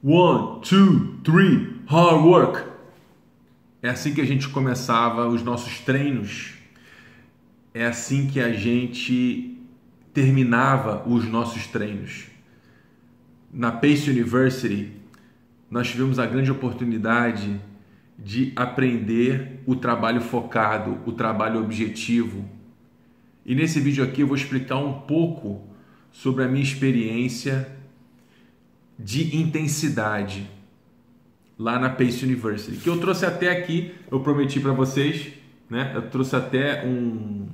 1, 2, 3, hard work. É assim que a gente começava os nossos treinos. É assim que a gente terminava os nossos treinos. Na Pace University, nós tivemos a grande oportunidade de aprender o trabalho focado, o trabalho objetivo. E nesse vídeo aqui eu vou explicar um pouco sobre a minha experiência de intensidade lá na Pace University, que eu trouxe até aqui, eu prometi para vocês, né? Eu trouxe até um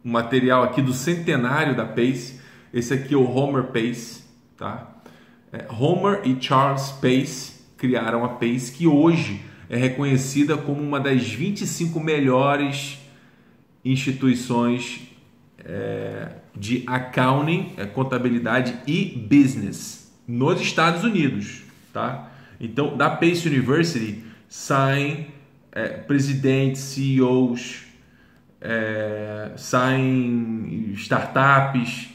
material aqui do centenário da Pace. Esse aqui é o Homer Pace, tá? Homer e Charles Pace criaram a Pace, que hoje é reconhecida como uma das 25 melhores instituições de accounting, contabilidade e business nos Estados Unidos, tá? Então, da Pace University saem presidentes, CEOs, saem startups.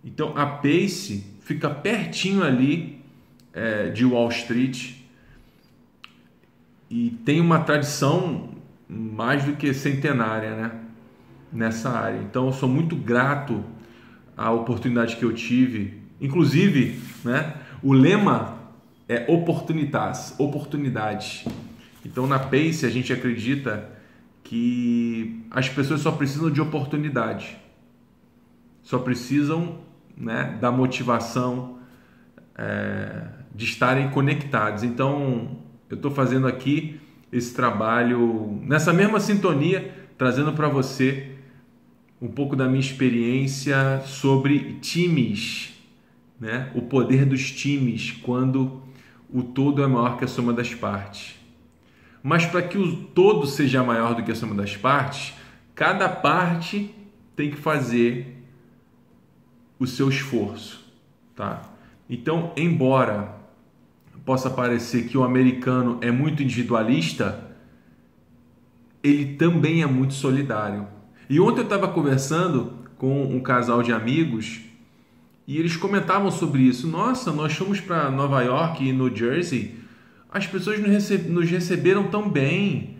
Então, a Pace fica pertinho ali de Wall Street e tem uma tradição mais do que centenária, né, nessa área. Então, eu sou muito grato à oportunidade que eu tive. Inclusive, né, o lema é oportunidades. Então, na Pace, a gente acredita que as pessoas só precisam de oportunidade. Só precisam, né, da motivação, de estarem conectados. Então, eu estou fazendo aqui esse trabalho nessa mesma sintonia, trazendo para você um pouco da minha experiência sobre times, né? O poder dos times quando o todo é maior que a soma das partes. Mas para que o todo seja maior do que a soma das partes, cada parte tem que fazer o seu esforço, tá? Então, embora possa parecer que o americano é muito individualista, ele também é muito solidário. E ontem eu estava conversando com um casal de amigos e eles comentavam sobre isso. Nossa, nós fomos para Nova York e New Jersey, as pessoas nos receberam tão bem.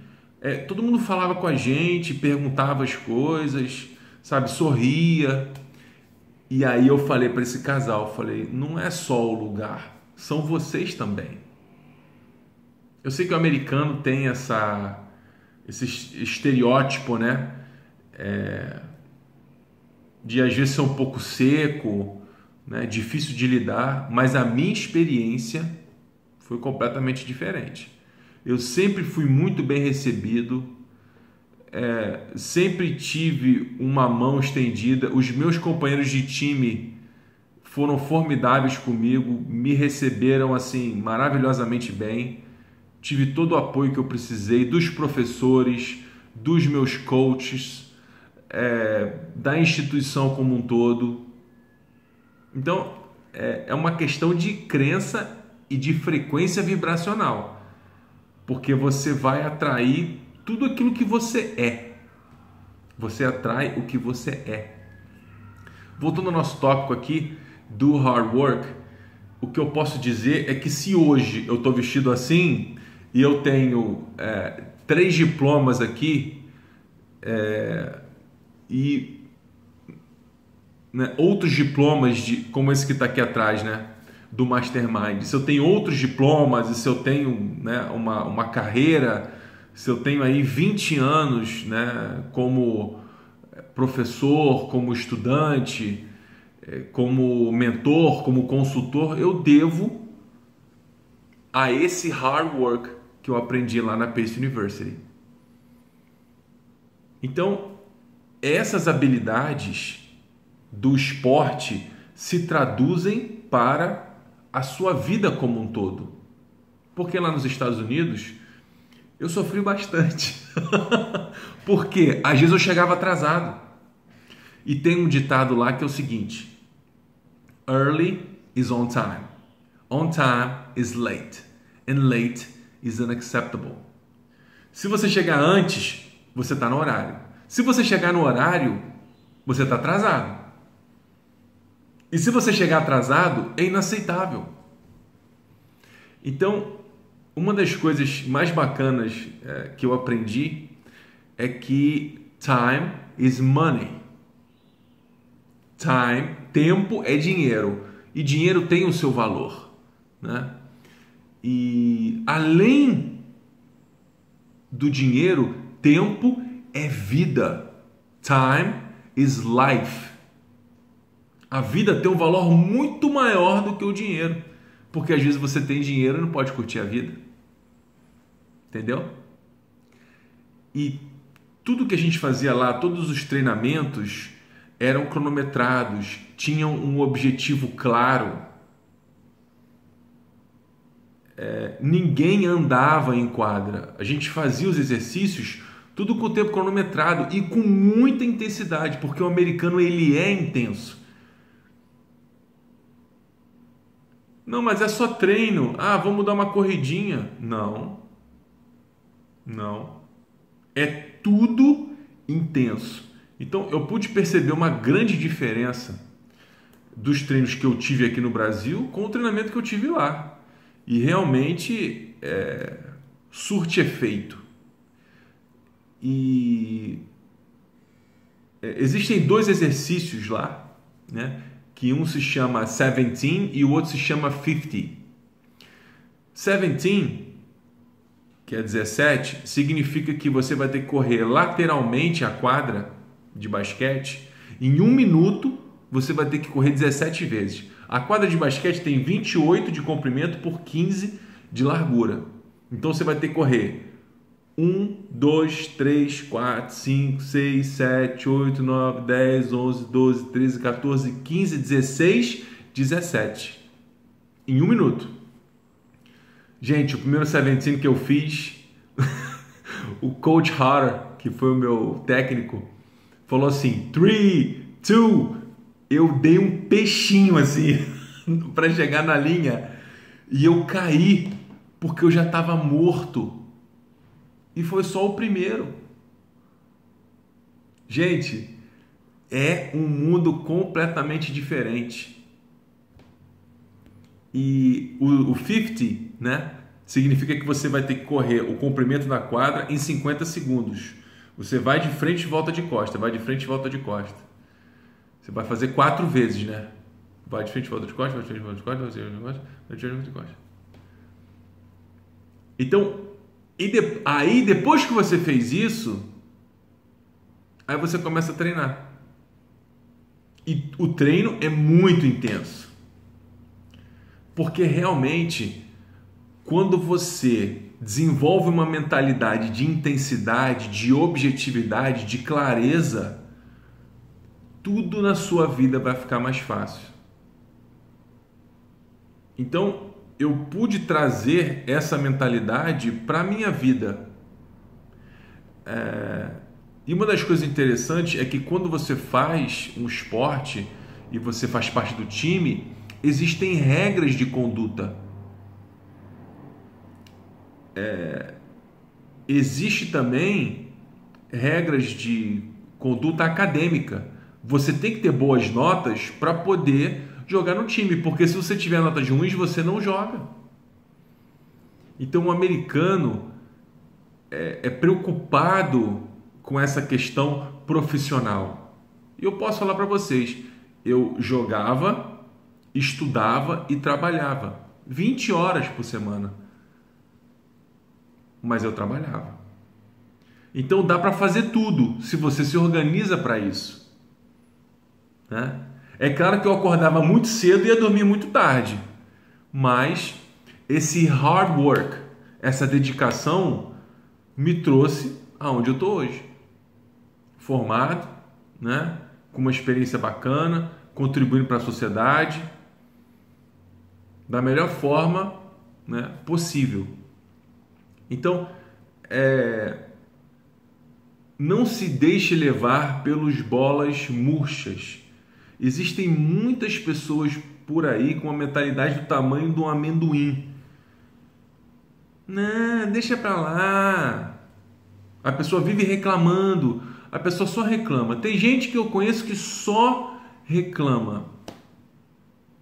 Todo mundo falava com a gente, perguntava as coisas, sabe, sorria. E aí eu falei para esse casal, falei, não é só o lugar, são vocês também. Eu sei que o americano tem esse estereótipo, né? De às vezes ser um pouco seco, né? Difícil de lidar, mas a minha experiência foi completamente diferente. Eu sempre fui muito bem recebido, sempre tive uma mão estendida. Os meus companheiros de time foram formidáveis comigo, me receberam assim maravilhosamente bem. Tive todo o apoio que eu precisei dos professores, dos meus coaches, da instituição como um todo. Então, é uma questão de crença e de frequência vibracional, porque você vai atrair tudo aquilo que você é. Você atrai o que você é. Voltando ao nosso tópico aqui do hard work, o que eu posso dizer é que se hoje eu estou vestido assim e eu tenho 3 diplomas aqui e, né, outros diplomas como esse que está aqui atrás, né, do Mastermind, se eu tenho outros diplomas e se eu tenho, né, uma carreira, se eu tenho aí 20 anos, né, como professor, como estudante, como mentor, como consultor, eu devo a esse hard work que eu aprendi lá na Pace University. Então, essas habilidades do esporte se traduzem para a sua vida como um todo. Porque lá nos Estados Unidos eu sofri bastante. Porque às vezes eu chegava atrasado. E tem um ditado lá que é o seguinte: early is on time is late, and late is unacceptable. Se você chegar antes, você está no horário. Se você chegar no horário, você está atrasado. E se você chegar atrasado, é inaceitável. Então, uma das coisas mais bacanas que eu aprendi é que time is money. Tempo é dinheiro. E dinheiro tem o seu valor, né? E além do dinheiro, tempo é vida. Time is life. A vida tem um valor muito maior do que o dinheiro. Porque às vezes você tem dinheiro e não pode curtir a vida. Entendeu? E tudo que a gente fazia lá, todos os treinamentos eram cronometrados, tinham um objetivo claro. Ninguém andava em quadra. A gente fazia os exercícios tudo com o tempo cronometrado e com muita intensidade, porque o americano ele é intenso. Não, mas é só treino. Ah, vamos dar uma corridinha. Não. É tudo intenso. Então eu pude perceber uma grande diferença dos treinos que eu tive aqui no Brasil com o treinamento que eu tive lá. E realmente surte efeito. E existem 2 exercícios lá, né? Que um se chama 17 e o outro se chama 50. 17, que é 17, significa que você vai ter que correr lateralmente a quadra de basquete. Em 1 minuto, você vai ter que correr 17 vezes. A quadra de basquete tem 28 de comprimento por 15 de largura. Então, você vai ter que correr 1, 2, 3, 4, 5, 6, 7, 8, 9, 10, 11, 12, 13, 14, 15, 16, 17. Em 1 minuto. Gente, o primeiro 17 que eu fiz, o Coach Harder, que foi o meu técnico, falou assim, 3, 2, eu dei um peixinho assim, para chegar na linha, e eu caí, porque eu já estava morto. E foi só o primeiro. Gente, é um mundo completamente diferente. E o 50, né, significa que você vai ter que correr o comprimento da quadra em 50 segundos. Você vai de frente e volta de costa, vai de frente e volta de costa. Você vai fazer 4 vezes, né? Vai de frente e volta de costa, vai de frente e volta de costa, vai de frente e volta de costa, vai de frente e volta de costa. Então, aí depois que você fez isso, aí você começa a treinar. E o treino é muito intenso. Porque realmente, quando você desenvolve uma mentalidade de intensidade, de objetividade, de clareza, tudo na sua vida vai ficar mais fácil. Então, eu pude trazer essa mentalidade para a minha vida. E uma das coisas interessantes é que quando você faz um esporte e você faz parte do time, existem regras de conduta. Existe também regras de conduta acadêmica. Você tem que ter boas notas para poder jogar no time, porque se você tiver notas ruins, você não joga. Então o americano é preocupado com essa questão profissional. E eu posso falar para vocês, eu jogava, estudava e trabalhava 20 horas por semana, mas eu trabalhava. Então dá para fazer tudo se você se organiza para isso, né? É claro que eu acordava muito cedo e ia dormir muito tarde, mas esse hard work, essa dedicação me trouxe aonde eu estou hoje, formado, né? Com uma experiência bacana, contribuindo para a sociedade da melhor forma, né, possível. Então, não se deixe levar pelos bolas murchas. Existem muitas pessoas por aí com a mentalidade do tamanho de um amendoim. Não, deixa pra lá. A pessoa vive reclamando. A pessoa só reclama. Tem gente que eu conheço que só reclama.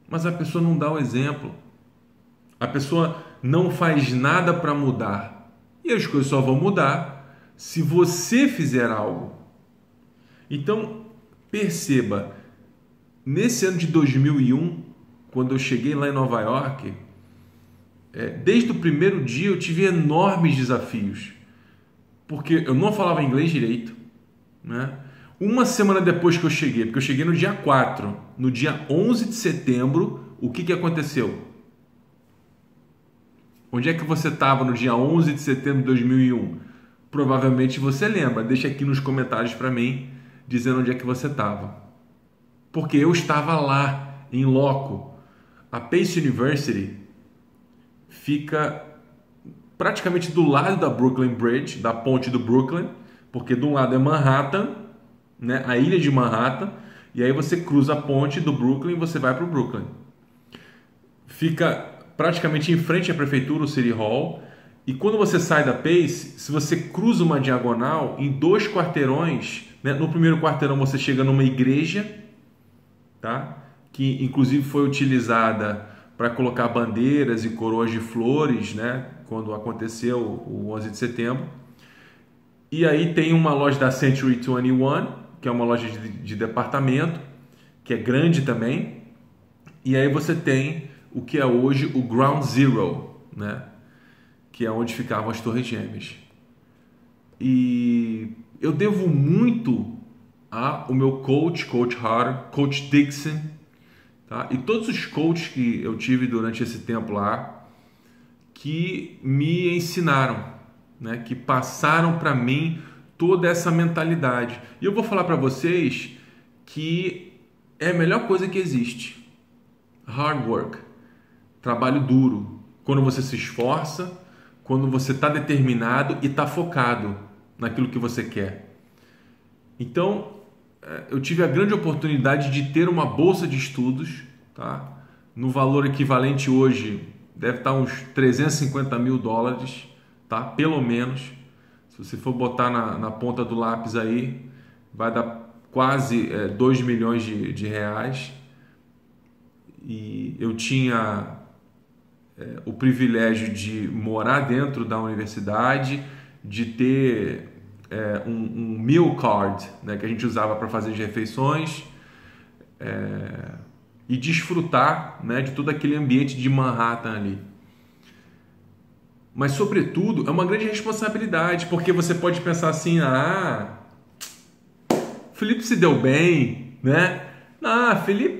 Mas a pessoa não dá o exemplo. A pessoa não faz nada para mudar. E as coisas só vão mudar se você fizer algo. Então, perceba, nesse ano de 2001, quando eu cheguei lá em Nova York, desde o primeiro dia eu tive enormes desafios, porque eu não falava inglês direito, né? Uma semana depois que eu cheguei, porque eu cheguei no dia 4, no dia 11 de setembro, o que aconteceu? Onde é que você estava no dia 11 de setembro de 2001? Provavelmente você lembra, deixa aqui nos comentários para mim, dizendo onde é que você estava. Porque eu estava lá, em loco. A Pace University fica praticamente do lado da Brooklyn Bridge, da ponte do Brooklyn, porque de um lado é Manhattan, né, a ilha de Manhattan, e aí você cruza a ponte do Brooklyn e você vai para o Brooklyn. Fica praticamente em frente à prefeitura, o City Hall, e quando você sai da Pace, se você cruza uma diagonal, em 2 quarteirões, né, no primeiro quarteirão você chega numa igreja, tá? Que inclusive foi utilizada para colocar bandeiras e coroas de flores, né, quando aconteceu o 11 de setembro. E aí tem uma loja da Century 21, que é uma loja de departamento, que é grande também. E aí você tem o que é hoje o Ground Zero, né, que é onde ficavam as Torres Gêmeas. E eu devo muito ao meu coach Harder, Coach Dixon, tá? E todos os coaches que eu tive durante esse tempo lá, que me ensinaram, né? Que passaram para mim toda essa mentalidade. E eu vou falar para vocês que é a melhor coisa que existe. Hard work, trabalho duro, quando você se esforça, quando você está determinado e está focado naquilo que você quer. Então, eu tive a grande oportunidade de ter uma bolsa de estudos, tá? No valor equivalente hoje, deve estar uns $350 mil, tá? Pelo menos. Se você for botar na ponta do lápis aí, vai dar quase 2 milhões de reais. E eu tinha o privilégio de morar dentro da universidade, de ter um meal card, né, que a gente usava para fazer as refeições, e desfrutar, né, de todo aquele ambiente de Manhattan ali. Mas, sobretudo, é uma grande responsabilidade, porque você pode pensar assim, Felipe se deu bem, né? Felipe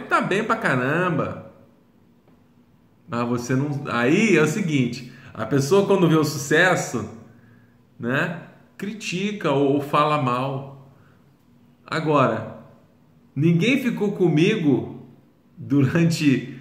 tá bem pra caramba. Mas você não... Aí é o seguinte, a pessoa quando vê o sucesso, né, critica ou fala mal. Agora, ninguém ficou comigo durante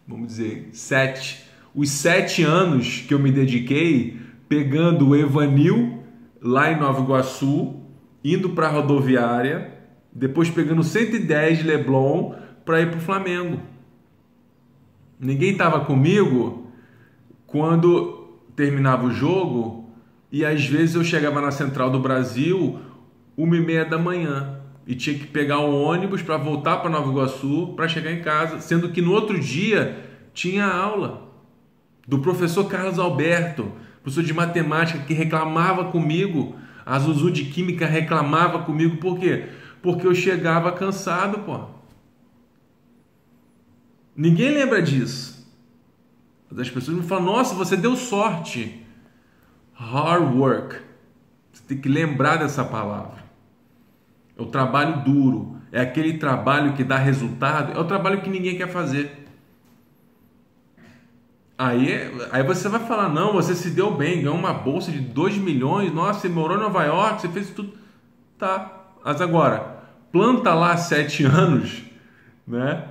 vamos dizer, 7 anos que eu me dediquei pegando o Evanil lá em Nova Iguaçu, indo para a rodoviária, depois pegando 110 de Leblon para ir para o Flamengo. Ninguém estava comigo quando terminava o jogo e às vezes eu chegava na Central do Brasil 1h30 da manhã e tinha que pegar um ônibus para voltar para Nova Iguaçu para chegar em casa, sendo que no outro dia tinha aula do professor Carlos Alberto, professor de matemática, que reclamava comigo, a Zuzu de química reclamava comigo, por quê? Porque eu chegava cansado, pô. Ninguém lembra disso. As pessoas me falam, nossa, você deu sorte. Hard work. Você tem que lembrar dessa palavra. É o trabalho duro, é aquele trabalho que dá resultado, é o trabalho que ninguém quer fazer. Aí você vai falar, não, você se deu bem, ganhou uma bolsa de 2 milhões, nossa, você morou em Nova York, você fez tudo. Tá, mas agora, planta lá 7 anos, né?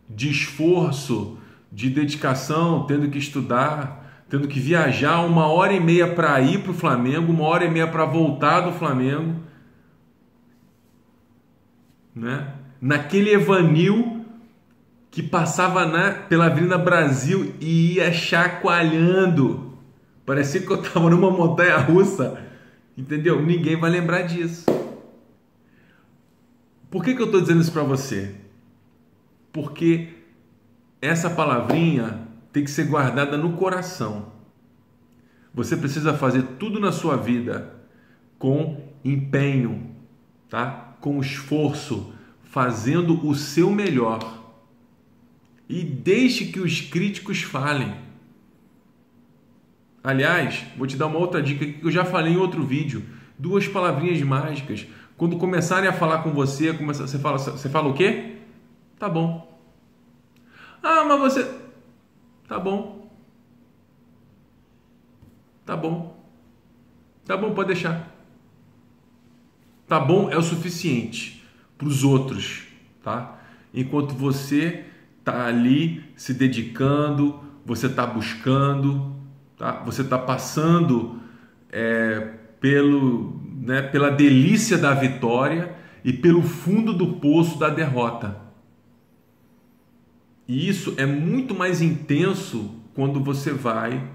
De esforço, de dedicação, tendo que estudar, tendo que viajar 1h30 para ir para o Flamengo, 1h30 para voltar do Flamengo, né? Naquele Evanil que passava pela Avenida Brasil e ia chacoalhando, parecia que eu estava numa montanha russa, entendeu? Ninguém vai lembrar disso. Por que eu estou dizendo isso para você? porque essa palavrinha tem que ser guardada no coração. Você precisa fazer tudo na sua vida com empenho, tá? Com esforço, fazendo o seu melhor. E deixe que os críticos falem. Aliás, vou te dar uma outra dica que eu já falei em outro vídeo. 2 palavrinhas mágicas. Quando começarem a falar com você, você fala o quê? Tá bom. Ah, mas você... Tá bom. Tá bom. Tá bom, pode deixar. Tá bom é o suficiente para os outros, tá? Enquanto você tá ali se dedicando, você tá buscando, tá? Você tá passando pela delícia da vitória e pelo fundo do poço da derrota. E isso é muito mais intenso quando você vai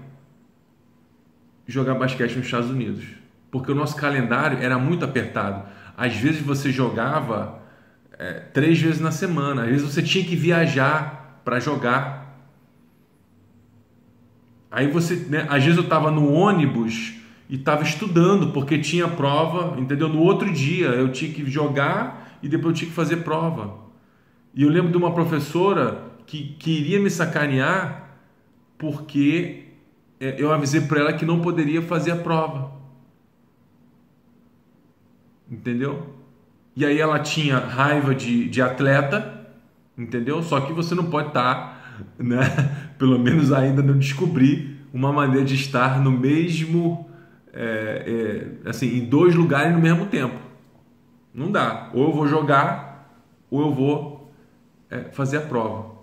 jogar basquete nos Estados Unidos, porque o nosso calendário era muito apertado. Às vezes você jogava 3 vezes na semana, às vezes você tinha que viajar para jogar. Aí você, né, às vezes eu estava no ônibus e estava estudando porque tinha prova, entendeu? No outro dia eu tinha que jogar e depois eu tinha que fazer prova. E eu lembro de uma professora que queria me sacanear porque eu avisei para ela que não poderia fazer a prova. Entendeu? E aí ela tinha raiva de atleta, entendeu? Só que você não pode estar, né? Pelo menos ainda não descobri uma maneira de estar no mesmo, assim, em 2 lugares no mesmo tempo. Não dá. Ou eu vou jogar, ou eu vou fazer a prova.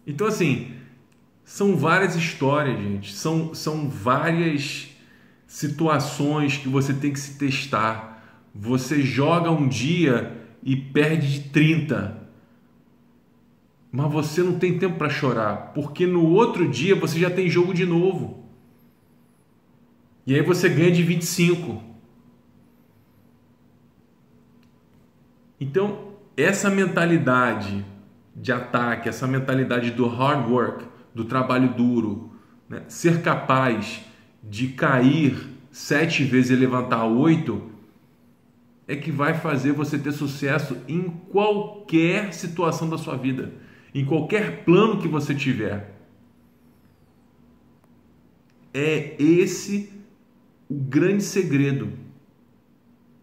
Então, assim, são várias histórias, gente. São várias situações que você tem que se testar. Você joga um dia e perde de 30. Mas você não tem tempo para chorar, porque no outro dia você já tem jogo de novo. E aí você ganha de 25. Então, essa mentalidade de ataque, essa mentalidade do hard work, do trabalho duro, né? Ser capaz de cair 7 vezes e levantar 8, é que vai fazer você ter sucesso em qualquer situação da sua vida, em qualquer plano que você tiver. É esse o grande segredo.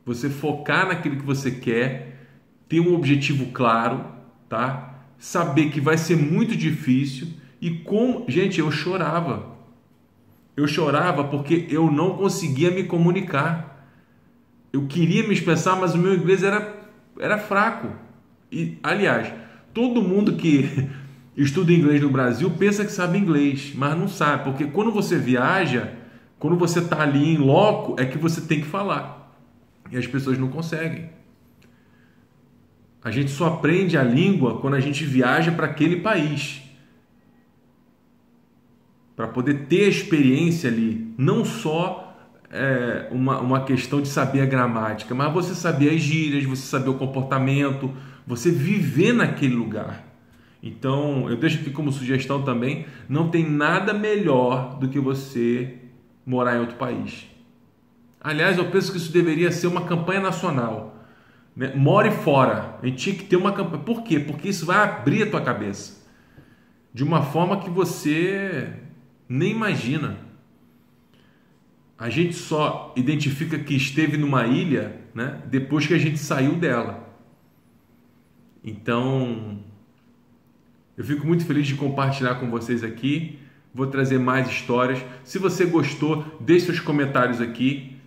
Você focar naquilo que você quer, ter um objetivo claro, tá? Saber que vai ser muito difícil e como... Gente, eu chorava. Eu chorava porque eu não conseguia me comunicar. Eu queria me expressar, mas o meu inglês era fraco. E, aliás, todo mundo que estuda inglês no Brasil pensa que sabe inglês, mas não sabe, porque quando você viaja, quando você está ali em loco, é que você tem que falar. E as pessoas não conseguem. A gente só aprende a língua quando a gente viaja para aquele país. Para poder ter a experiência ali, não só uma questão de saber a gramática, mas você saber as gírias, você saber o comportamento, você viver naquele lugar. Então, eu deixo aqui como sugestão também, não tem nada melhor do que você morar em outro país. Aliás, eu penso que isso deveria ser uma campanha nacional. Né? More fora. A gente tinha que ter uma campanha. Por quê? Porque isso vai abrir a tua cabeça de uma forma que você nem imagina. A gente só identifica que esteve numa ilha, né, depois que a gente saiu dela. Então, eu fico muito feliz de compartilhar com vocês aqui. Vou trazer mais histórias. Se você gostou, deixe seus comentários aqui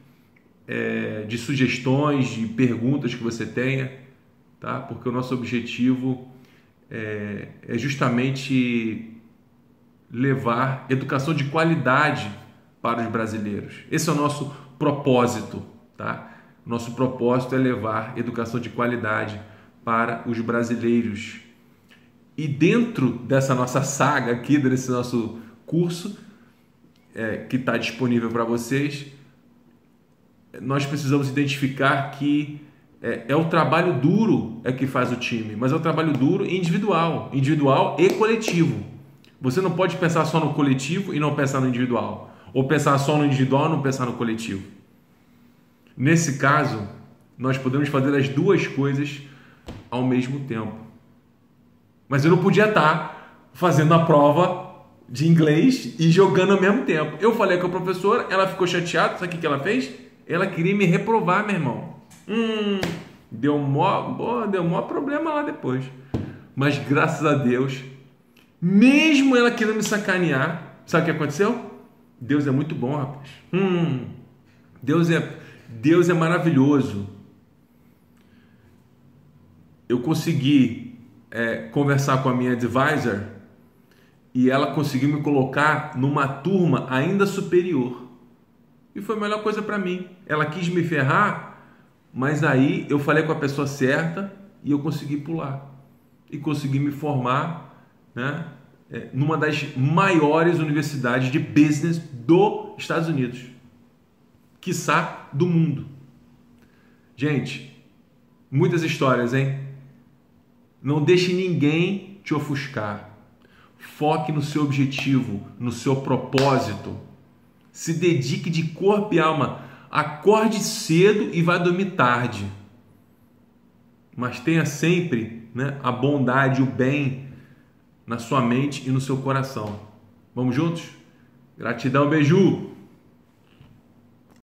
de sugestões, de perguntas que você tenha, tá? Porque o nosso objetivo é justamente levar educação de qualidade para os brasileiros. Esse é o nosso propósito, tá? Nosso propósito é levar educação de qualidade para os brasileiros. E dentro dessa nossa saga aqui, desse nosso curso, que está disponível para vocês, nós precisamos identificar que É o trabalho duro que faz o time, mas é o trabalho duro individual e coletivo. Você não pode pensar só no coletivo e não pensar no individual, ou pensar só no individual e não pensar no coletivo. Nesse caso, nós podemos fazer as duas coisas ao mesmo tempo. Mas eu não podia estar fazendo a prova de inglês e jogando ao mesmo tempo. Eu falei com a professora, ela ficou chateada, sabe o que ela fez? Ela queria me reprovar, meu irmão. Deu maior problema lá depois. Mas graças a Deus, mesmo ela querendo me sacanear, sabe o que aconteceu? Deus é muito bom, rapaz. Deus é maravilhoso. Eu consegui conversar com a minha advisor e ela conseguiu me colocar numa turma ainda superior. E foi a melhor coisa para mim. Ela quis me ferrar, mas aí eu falei com a pessoa certa e eu consegui pular. E consegui me formar, né, numa das maiores universidades de business dos Estados Unidos, quiçá do mundo. Gente, muitas histórias, hein? Não deixe ninguém te ofuscar. Foque no seu objetivo, no seu propósito. Se dedique de corpo e alma. Acorde cedo e vá dormir tarde. Mas tenha sempre, né, a bondade, o bem na sua mente e no seu coração. Vamos juntos? Gratidão, beijo!